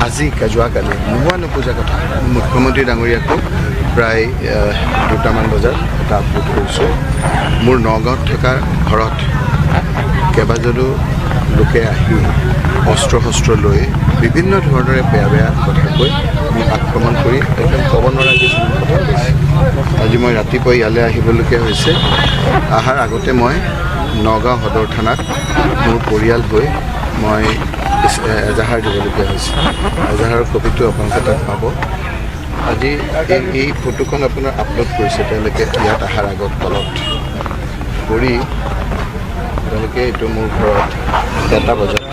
আজি যোৱাকালি নোহোৱা নোপোজা কথা মুখ্যমন্ত্ৰী ডাঙৰীয়াকো প্ৰায় 2টামান বজাত এটা আপলোড কৰিছোঁ। মোৰ নগাঁৱত থকা ঘৰত কেইবাজনো লোকে আহি অস্ত্ৰ শস্ত্ৰ লৈ বিভিন্ন ধৰণেৰে বেয়া বেয়া কথা কৈ মোক আক্ৰমণ কৰি একদম ক'ব নোৱাৰা কিছুমান কথা কৈছে। আজি মই ৰাতিপুৱা ইয়ালৈ আহিবলগীয়া হৈছে। অহাৰ আগতে মই নগাঁও সদৰ থানাত মোৰ পৰিয়াল গৈ মই এজাহাৰ দিবলগীয়া হৈছে। এজাহাৰৰ কপিটো আপোনালোকে তাত পাব। আজি এই ফটোখন আপোনাৰ আপলোড কৰিছে তেওঁলোকে ইয়াত অহাৰ আগত তলত কৰি তেওঁলোকে এইটো মোৰ ঘৰত 1টা বজাত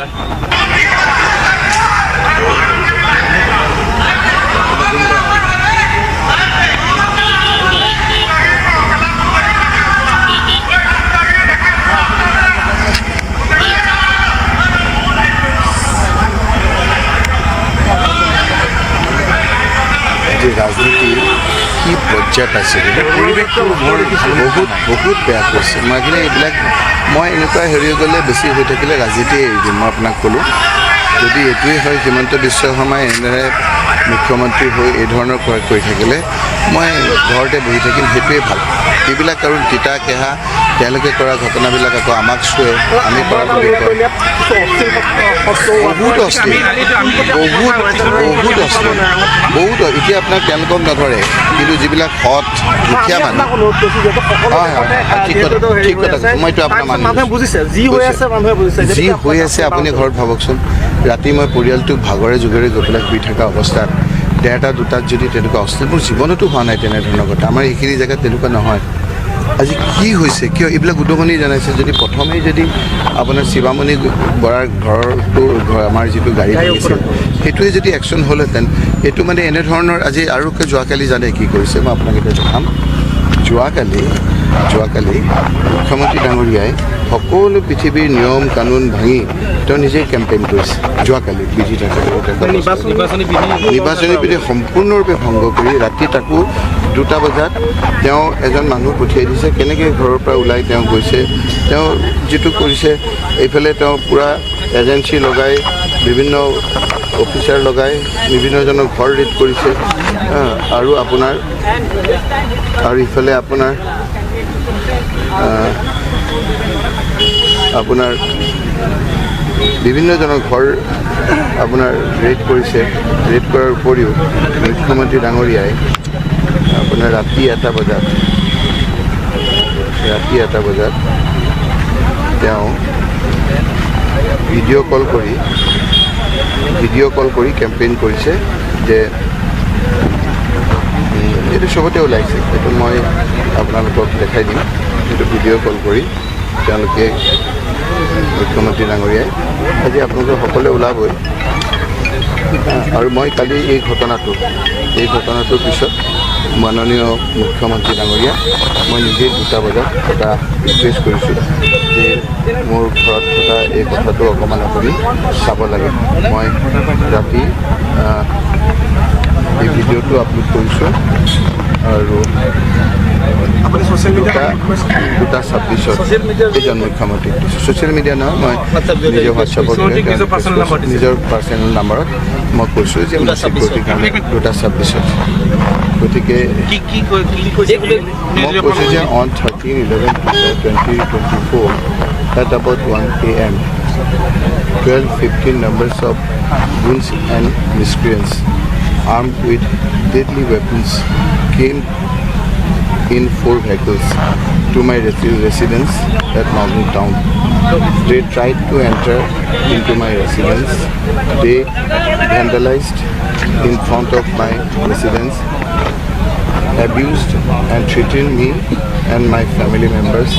ৰাজনীতিৰ কি পৰ্যায় পাইছে পৰিৱেশটো বহুত বেয়া কৰিছে। মই কিন্তু এইবিলাক মই এনেকুৱা হেৰি গ'লে বেছি হৈ থাকিলে ৰাজনীতি এৰি দিম। মই আপোনাক ক'লোঁ যদি এইটোৱেই হয় হিমন্ত বিশ্ব শৰ্মাই এনেদৰে মুখ্যমন্ত্ৰী হৈ এই ধৰণৰ কৰি থাকিলে মই ঘৰতে বহি থাকিম, সেইটোৱেই ভাল। এইবিলাক আৰু তিতা কেহা তেওঁলোকে কৰা ঘটনাবিলাক আকৌ আমাক চুৱে, আমি কৰা বুলি কয়। বহুত অস্থিৰ বহুত এতিয়া আপোনাক তেওঁলোকক নধৰে, কিন্তু যিবিলাক সৎ দুখীয়া মানুহ ঠিক কথা মইতো আপোনাৰ যি হৈ আছে আপুনি ঘৰত ভাবকচোন। ৰাতি মই পৰিয়ালটোক ভাগৰে যুগৰে গৈ পেলাই শুই থকা অৱস্থাত 1টা 2টাত যদি তেনেকুৱা অস্থিৰ মোৰ জীৱনতো হোৱা নাই তেনেধৰণৰ কথা। আমাৰ এইখিনি জেগাত তেনেকুৱা নহয়। আজি কি হৈছে কিয় এইবিলাক উদগনি জনাইছে? যদি প্ৰথমেই যদি আপোনাৰ শিৱামণি বৰাৰ ঘৰটো আমাৰ যিটো গাড়ী লাগিছিল সেইটোৱে যদি একশ্যন হ'লহেঁতেন, এইটো মানে এনেধৰণৰ আজি আৰু যোৱাকালি জানে কি কৰিছে মই আপোনাক এতিয়া দেখাম। যোৱাকালি মুখ্যমন্ত্ৰী ডাঙৰীয়াই সকলো পৃথিৱীৰ নিয়ম কানুন ভাঙি তেওঁ নিজেই কেম্পেইন কৰিছে। যোৱাকালি বিধি নিৰ্বাচনী বিধি সম্পূৰ্ণৰূপে ভংগ কৰি ৰাতি তাকো 2টা বজাত তেওঁ এজন মানুহ পঠিয়াই দিছে। কেনেকৈ ঘৰৰ পৰা ওলাই তেওঁ গৈছে, তেওঁ যিটো কৰিছে এইফালে তেওঁ পূৰা এজেঞ্চি লগাই বিভিন্ন অফিচাৰ লগাই বিভিন্নজনৰ ঘৰ ৰেড কৰিছে আৰু ইফালে আপোনাৰ বিভিন্নজনৰ ঘৰ আপোনাৰ ৰেড কৰিছে। ৰেড কৰাৰ উপৰিও মুখ্যমন্ত্ৰী ডাঙৰীয়াই আপোনাৰ ৰাতি 1টা বজাত তেওঁ ভিডিঅ' কল কৰি কেম্পেইন কৰিছে যে এইটো চবতে ওলাইছে। এইটো মই আপোনালোকক দেখাই দিম। এইটো ভিডিঅ' কল কৰি তেওঁলোকে মুখ্যমন্ত্ৰী ডাঙৰীয়াই আজি আপোনালোকে সকলোৱে ওলাবই। আৰু মই কালি এই ঘটনাটোৰ পিছত মাননীয় মুখ্যমন্ত্ৰী ডাঙৰীয়া মই নিজেই 2টা বজাত এটা ৰিকুৱেষ্ট কৰিছোঁ যে মোৰ ঘৰত থকা এই কথাটো অকণমান আপুনি চাব লাগে। মই ৰাতি এই ভিডিঅ'টো আপলোড কৰিছোঁ আৰু 2:26 এইজন মুখ্যমন্ত্ৰীক দিছোঁ। ছ'চিয়েল মিডিয়া নহয়, মই নিজৰ হোৱাটছআপত নিজৰ পাৰ্চনেল নাম্বাৰত মই কৈছোঁ যে মোৰ চিকিউৰিটিৰ কাৰণে 2:26 গতিকে মই কৈছোঁ যে on 13/11/2024 at about 1 AM 12-15 numbers of goons and miscreants armed with deadly weapons came in 4 vehicles to my residence at Nogni town. They tried to enter into my residence. They vandalized in front of my residence, abused and threatened me and my family members.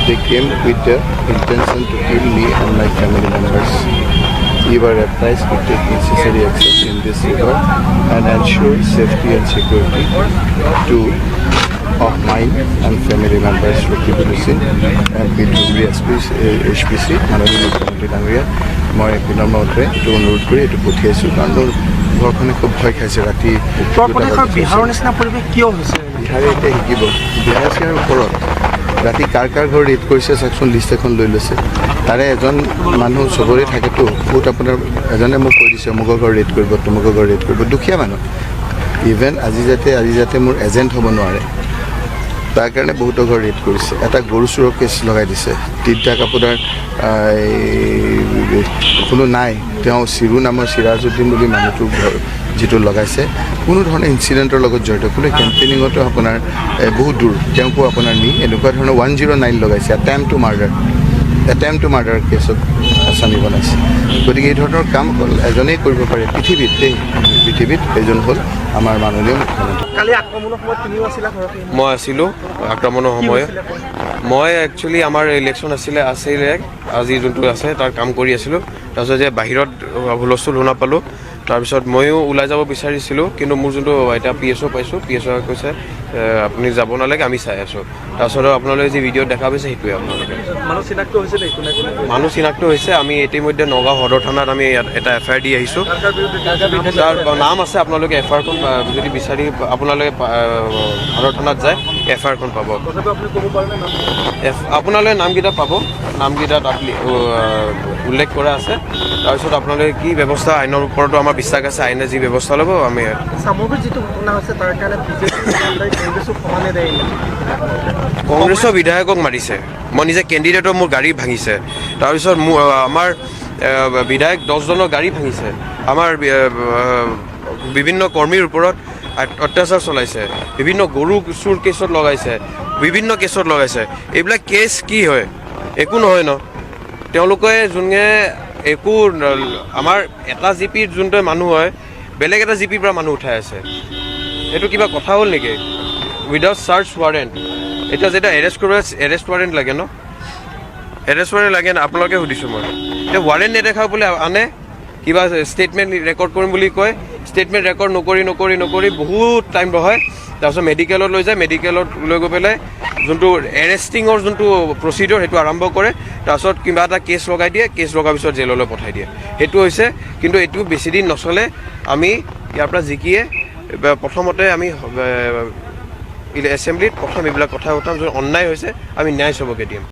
They came with the intention to kill me and my family members. We were advised to take necessary action in this regard and ensure safety and security of mine and family members. and HPC মাননীয় মুখ্যমন্ত্ৰী ডাঙৰীয়া মই বিনম্ৰভাৱে এইটো অনুৰোধ কৰি এইটো পঠিয়াইছোঁ। কাৰণ মোৰ ঘৰখনে খুব ভয় খাইছে ৰাতি। বিহাৰৰ নিচিনা পৰিৱেশ কিয় হৈছে? বিহাৰে এতিয়া শিকিব। বিহাৰ চিয়াৰ ওপৰত ৰাতি কাৰ ঘৰ ৰেড কৰিছে চাওকচোন, লিষ্ট এখন লৈ লৈছে। তাৰে এজন মানুহ চবৰে থাকেতো, বহুত আপোনাৰ এজনে মোক কৈ দিছে অমুকৰ ঘৰ ৰেড কৰিব তমুকৰ ঘৰ ৰেড কৰিব দুখীয়া মানুহ ইভেন আজি যাতে মোৰ এজেণ্ট হ'ব নোৱাৰে তাৰ কাৰণে বহুতো ঘৰ ৰেড কৰিছে এটা গৰু চোৰৰ কেছ লগাই দিছে তিনিটাক আপোনাৰ কোনো নাই তেওঁ চিৰু নামৰ চিৰাজুদ্দিন বুলি মানুহটোক যিটো লগাইছে কোনো ধৰণৰ ইনচিডেণ্টৰ লগত জড়িত কোনো কেম্পেইনিঙতো আপোনাৰ বহুত দূৰ তেওঁকো আপোনাৰ নি এনেকুৱা ধৰণৰ 109 লগাইছে এটেম্প টু মাৰ্ডাৰ কেছত আসামী বনাইছে গতিকে এই ধৰণৰ কাম এজনেই কৰিব পাৰে পৃথিৱীত এজন হ'ল আমাৰ মাননীয় মুখ্যমন্ত্ৰী কালি আক্ৰমণৰ সময়ত তুমিও আছিলা ঘৰত মই আছিলোঁ আক্ৰমণৰ সময়ত মই একচুৱেলি আমাৰ ইলেকশ্যন আছিলে আজি যোনটো আছে তাৰ কাম কৰি আছিলোঁ তাৰপিছত যে বাহিৰত হুলস্থুল শুনা পালোঁ তাৰপিছত ময়ো ওলাই যাব বিচাৰিছিলোঁ কিন্তু মোৰ যোনটো এতিয়া PSO পাইছোঁ PSO কৈছে আপুনি যাব নালাগে আমি চাই আছোঁ তাৰপিছত আপোনালোকে যি ভিডিঅ'ত দেখা পাইছে সেইটোৱে আপোনালোকে মানুহ চিনাক্ত হৈছে আমি ইতিমধ্যে নগাঁও সদৰ থানাত আমি এটা FIR দি আহিছোঁ তাৰ নাম আছে আপোনালোকে FIRখন যদি বিচাৰি আপোনালোকে সদৰ থানাত যায় FIRখন পাব আপোনালোকে নামকেইটা পাব নামকেইটা তাত উল্লেখ কৰা আছে তাৰপিছত আপোনালোকে কি ব্যৱস্থা আইনৰ ওপৰতো আমাৰ বিশ্বাস আছে আইনে যি ব্যৱস্থা ল'ব আমি সামগ্ৰিক যিটো ঘটনা হৈছে তাৰ কাৰণে কংগ্ৰেছক সমানে দেয় কংগ্ৰেছৰ বিধায়কক মাৰিছে মই নিজে কেণ্ডিডেটৰ মোৰ গাড়ী ভাঙিছে তাৰপিছত আমাৰ বিধায়ক 10জনৰ গাড়ী ভাঙিছে আমাৰ বিভিন্ন কৰ্মীৰ ওপৰত অত্যাচাৰ চলাইছে বিভিন্ন গৰু চুৰ কেছত লগাইছে বিভিন্ন কেছত লগাইছে এইবিলাক কেছ কি হয় একো নহয় ন তেওঁলোকে যোনে একো আমাৰ এটা জিপিৰ যোনটো মানুহ হয় বেলেগ এটা জিপিৰ পৰা মানুহ উঠাই আছে এইটো কিবা কথা হ'ল নেকি উইদাউট চাৰ্চ ৱাৰেণ্ট এতিয়া যেতিয়া এৰেষ্ট ৱাৰেণ্ট লাগে ন এৰেষ্ট ৱাৰেণ্ট লাগে ন আপোনালোকে সুধিছোঁ মই এতিয়া ৱাৰেণ্ট নেদেখাওঁ বুলি আনে কিবা ষ্টেটমেণ্ট ৰেকৰ্ড কৰিম বুলি কয় ষ্টেটমেণ্ট ৰেকৰ্ড নকৰি বহুত টাইম ৰখায় তাৰপিছত মেডিকেলত লৈ যায় মেডিকেলত লৈ গৈ পেলাই যোনটো এৰেষ্টিঙৰ যোনটো প্ৰচিডিঅ'ৰ সেইটো আৰম্ভ কৰে তাৰপিছত কিবা এটা কেছ লগাই দিয়ে কেছ লগাৰ পিছত জেললৈ পঠাই দিয়ে সেইটো হৈছে কিন্তু এইটো বেছিদিন নচলে আমি ইয়াৰ পৰা জিকিয়ে প্ৰথমতে আমি এছেম্বলিত প্ৰথম এইবিলাক কথা উঠাম যোন অন্যায় হৈছে আমি ন্যায় চবকে দিম